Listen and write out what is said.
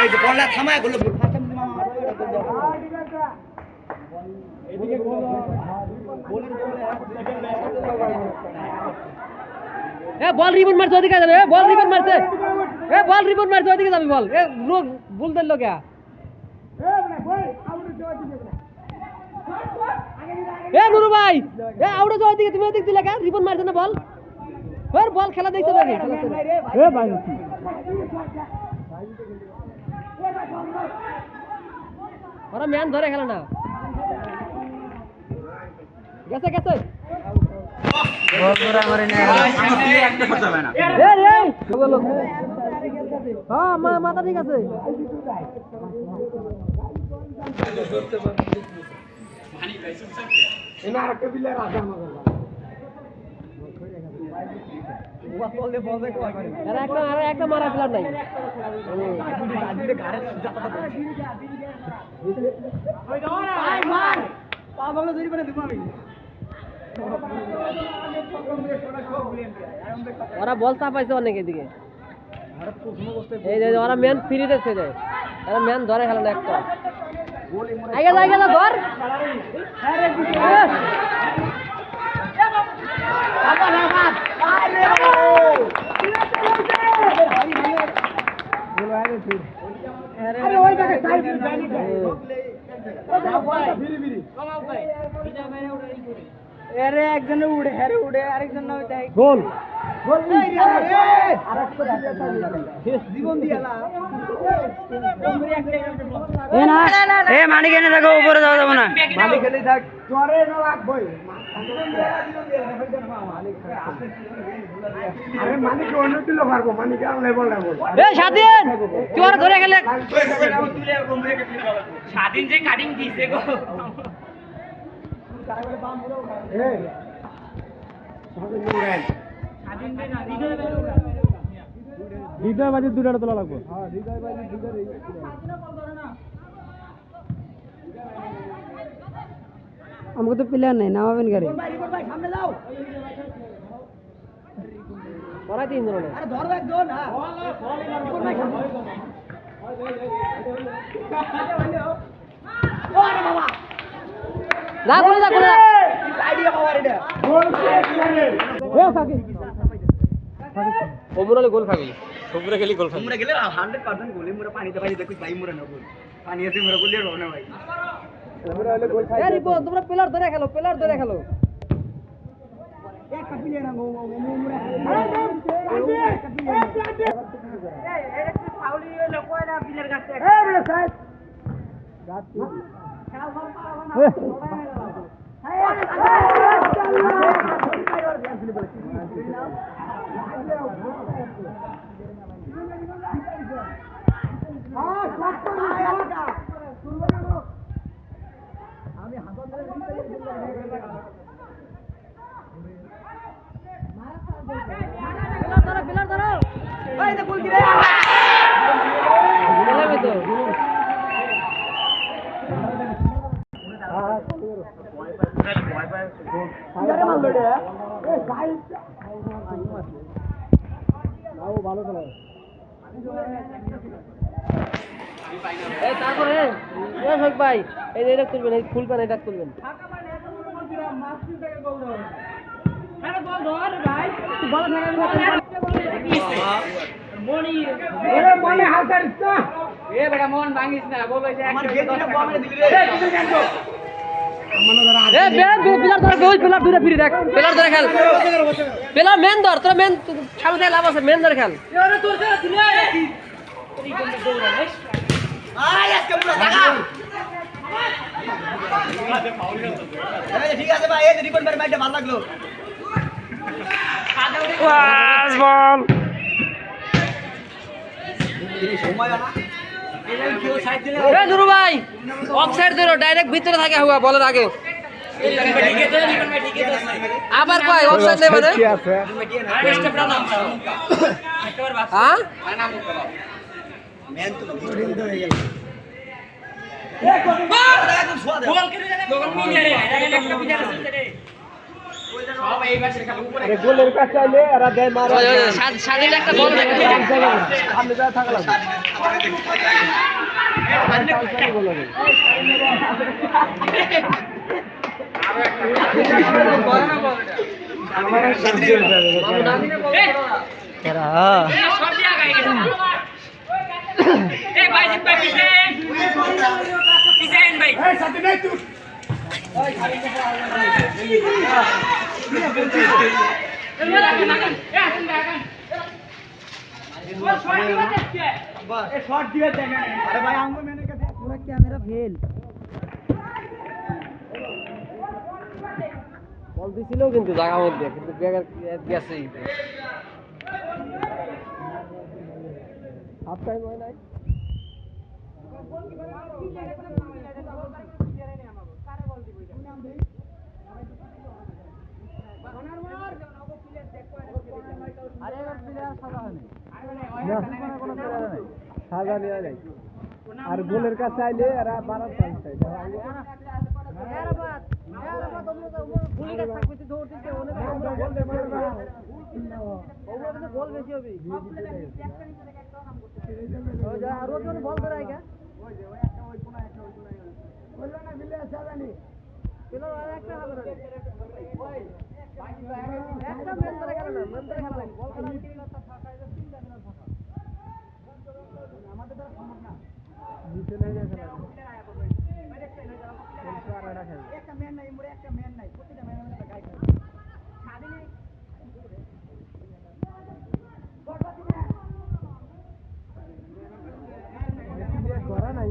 এই যে বলটা থামায় গুলো বল রিবন মারছে ওদিকে যাবে বল রিবন মারছে বল রিবন মারছে ওদিকে যাবে বল ভুল দিল কে নুরু ভাই আউট যাও ওদিকে তুমি ওদিক দিলে কে রিবন মারছে না বল বল খেলা দেখতে পাবি ভাই ওরা ম্যান ধরে খেলে না গেছে গেছে মাথা ঠিক আছে একটা মারা প্লেয়ার নাই ওরা বল চাপাইছে অনেক এদিকে এই যে ওরা ম্যান ফ্রি দেখতে যায় ওরা ম্যান ধরে খেলে না একটা আগে যা আগে যা ধর একজন উড়ে হ্যারে উড়ে আরেকজন গোল মানি কেনে থাকো উপরে যাওয়া যাবো না মানি খেলে থাক ধরে গেলে স্বাধীন যে কাটিং দিছে গো হৃদয় বাজি দুটা তোলা লাগবে আমাকে তো প্লেয়ার নেই নামাবেন গাড়ি ওরা তিন জন না করে না করে ওমরালে গোল খাবি ওমরা খেলি গোল খাবি ওমরা গেলে 100% গোল মোরা পানিতে পানি দেখুই ভাই মোরা না গোল পানি আছে মোরা গোল দিও না ভাই ওমরা হলে গোল খাই আরে তোমরা প্লেয়ার ধরে খেলো এক কাপিলে না মোরা এই এটা কি ফাউলি হলো কয়টা প্লেয়ার কাছে এই বলে সাইড গাছি খেলা ভালো পারো না ভালো তারপরে ভাই এই যে এটা তুলবেন এই ফুল পান এটা তুলবেন মন ভাঙিস না মেন ধর তোরা মেন সামনে লাভ আছে মেন ধরে খেল ঠিক আছে ভাই এই রিপন ভাই মাইটা ভালো লাগলো নুরু ভাই অফসাইড দিল ডাইরেক্ট ভিতরে থাকে হুয়া বলার আগে আবার কয় অফসাইড নেই মানে হ্যাঁ মেন তো হয়ে গেল গোল করে গোল মিলে রে একটা প্লেয়ার আছে রে আরে গোলের কাছে আইলে এরা দেয় মারে স্বাধীন একটা বল দেখে সামনে যা থাকা লাগবে গোল হবে শর্ট দিয়ে দেন আরে ভাই আঙ্গুল মেনে কাছে पूरा कैमरा फेल বল দিছিল কিন্তু জায়গা মধ্যে কিন্তু বেগার গেছে হাফ টাইম হয় নাই আরে এবার প্লেয়ার সাদা হয়নি কোনো প্লেয়ার নাই সাজা নিয়ে নাই আর গোলের কাছে আইলে এরা বাড়ার চান্স চাই গোল বেশি হবে আর বল করে আইগা একটা মেন ধরে গেল না মেন ধরে গেল বল খেলা আমাদের দ্বারা সম্ভব না নিচে নাই খেলা একটা ম্যান নাই মোরে একটা ম্যান নাই প্রতিটা ম্যান আমাদের গায় খায় স্বাধীন করা নাই